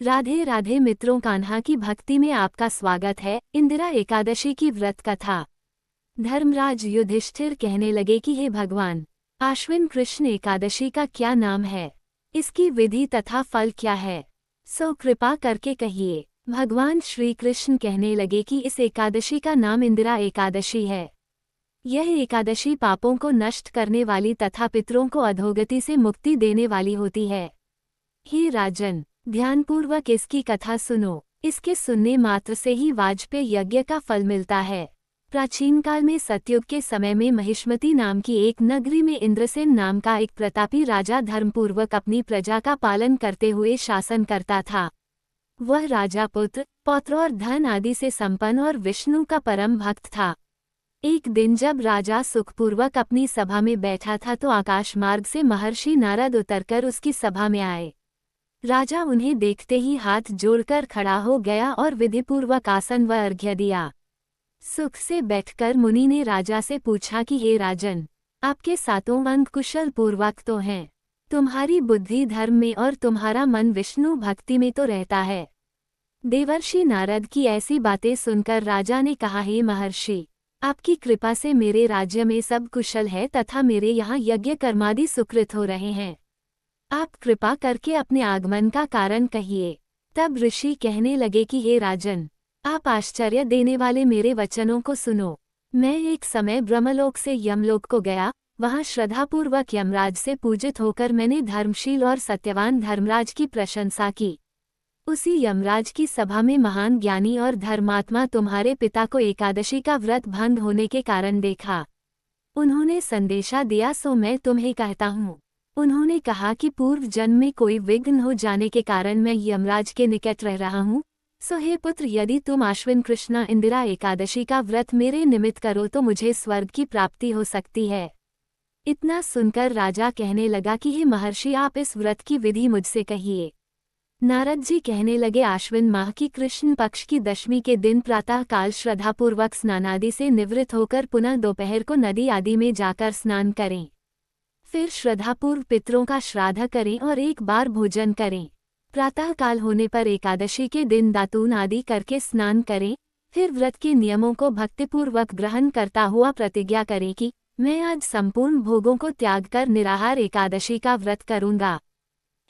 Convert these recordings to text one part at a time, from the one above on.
राधे राधे मित्रों, कान्हा की भक्ति में आपका स्वागत है। इंदिरा एकादशी की व्रत कथा। धर्मराज युधिष्ठिर कहने लगे कि हे भगवान, आश्विन कृष्ण एकादशी का क्या नाम है, इसकी विधि तथा फल क्या है, सो कृपा करके कहिए। भगवान श्री कृष्ण कहने लगे कि इस एकादशी का नाम इंदिरा एकादशी है। यह एकादशी पापों को नष्ट करने वाली तथा पितरों को अधोगति से मुक्ति देने वाली होती है। हे राजन, ध्यानपूर्वक इसकी कथा सुनो। इसके सुनने मात्र से ही वाजपेय यज्ञ का फल मिलता है। प्राचीन काल में सतयुग के समय में महिष्मती नाम की एक नगरी में इंद्रसेन नाम का एक प्रतापी राजा धर्मपूर्वक अपनी प्रजा का पालन करते हुए शासन करता था। वह राजा पुत्र, पौत्र और धन आदि से संपन्न और विष्णु का परम भक्त था। एक दिन जब राजा सुखपूर्वक अपनी सभा में बैठा था तो आकाश मार्ग से महर्षि नारद उतरकर उसकी सभा में आए। राजा उन्हें देखते ही हाथ जोड़कर खड़ा हो गया और विधिपूर्वक आसन व अर्घ्य दिया। सुख से बैठकर मुनि ने राजा से पूछा कि हे राजन, आपके सातों अंग कुशल पूर्वक तो हैं, तुम्हारी बुद्धि धर्म में और तुम्हारा मन विष्णु भक्ति में तो रहता है। देवर्षि नारद की ऐसी बातें सुनकर राजा ने कहा, हे महर्षि, आपकी कृपा से मेरे राज्य में सब कुशल है तथा मेरे यहाँ यज्ञ कर्मादि सुकृत हो रहे हैं। आप कृपा करके अपने आगमन का कारण कहिए। तब ऋषि कहने लगे कि हे राजन, आप आश्चर्य देने वाले मेरे वचनों को सुनो। मैं एक समय ब्रह्मलोक से यमलोक को गया। वहाँ श्रद्धापूर्वक यमराज से पूजित होकर मैंने धर्मशील और सत्यवान धर्मराज की प्रशंसा की। उसी यमराज की सभा में महान ज्ञानी और धर्मात्मा तुम्हारे पिता को एकादशी का व्रत भंग होने के कारण देखा। उन्होंने संदेशा दिया, सो मैं तुम्हें कहता हूँ। उन्होंने कहा कि पूर्व जन्म में कोई विघ्न हो जाने के कारण मैं यमराज के निकट रह रहा हूँ। सो हे पुत्र, यदि तुम आश्विन कृष्ण इंदिरा एकादशी का व्रत मेरे निमित्त करो तो मुझे स्वर्ग की प्राप्ति हो सकती है। इतना सुनकर राजा कहने लगा कि हे महर्षि, आप इस व्रत की विधि मुझसे कहिए। नारद जी कहने लगे, आश्विन माह की कृष्ण पक्ष की दशमी के दिन प्रातः काल श्रद्धापूर्वक स्नानादि से निवृत्त होकर पुनः दोपहर को नदी आदि में जाकर स्नान करें। फिर श्रद्धापूर्व पितरों का श्राद्ध करें और एक बार भोजन करें। प्रातः काल होने पर एकादशी के दिन दातून आदि करके स्नान करें। फिर व्रत के नियमों को भक्तिपूर्वक ग्रहण करता हुआ प्रतिज्ञा करें कि मैं आज संपूर्ण भोगों को त्याग कर निराहार एकादशी का व्रत करूंगा।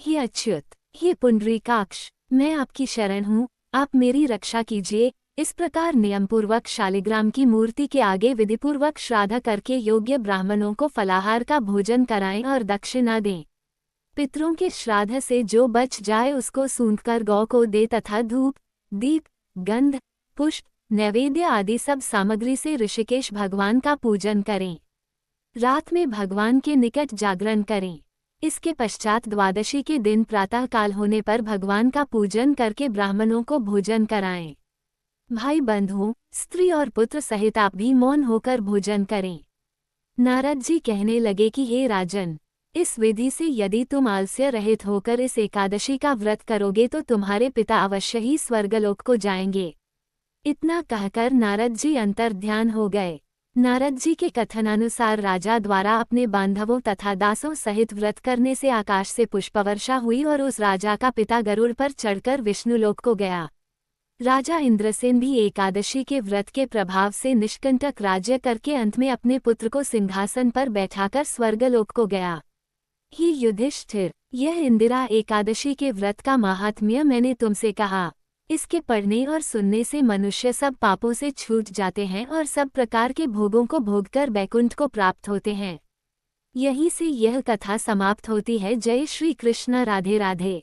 हे अच्युत, हे पुंडरीकाक्ष, मैं आपकी शरण हूँ, आप मेरी रक्षा कीजिए। इस प्रकार नियमपूर्वक शालिग्राम की मूर्ति के आगे विधिपूर्वक श्राद्ध करके योग्य ब्राह्मणों को फलाहार का भोजन कराएं और दक्षिणा दें। पितरों के श्राद्ध से जो बच जाए उसको सूंघकर गौ को दे तथा धूप, दीप, गंध, पुष्प, नैवेद्य आदि सब सामग्री से ऋषिकेश भगवान का पूजन करें। रात में भगवान के निकट जागरण करें। इसके पश्चात द्वादशी के दिन प्रातः काल होने पर भगवान का पूजन करके ब्राह्मणों को भोजन कराएं। भाई बंधुओं, स्त्री और पुत्र सहित आप भी मौन होकर भोजन करें। नारद जी कहने लगे कि हे राजन, इस विधि से यदि तुम आलस्य रहित होकर इस एकादशी का व्रत करोगे तो तुम्हारे पिता अवश्य ही स्वर्गलोक को जाएंगे। इतना कहकर नारद जी अंतर्ध्यान हो गए। नारद जी के कथनानुसार राजा द्वारा अपने बांधवों तथा दासों सहित व्रत करने से आकाश से पुष्पवर्षा हुई और उस राजा का पिता गरुड़ पर चढ़कर विष्णुलोक को गया। राजा इंद्रसेन भी एकादशी के व्रत के प्रभाव से निष्कंटक राज्य करके अंत में अपने पुत्र को सिंहासन पर बैठाकर स्वर्गलोक को गया। हे युधिष्ठिर, यह इंदिरा एकादशी के व्रत का माहात्म्य मैंने तुमसे कहा। इसके पढ़ने और सुनने से मनुष्य सब पापों से छूट जाते हैं और सब प्रकार के भोगों को भोगकर बैकुंठ को प्राप्त होते हैं। यहीं से यह कथा समाप्त होती है। जय श्री कृष्ण। राधे राधे।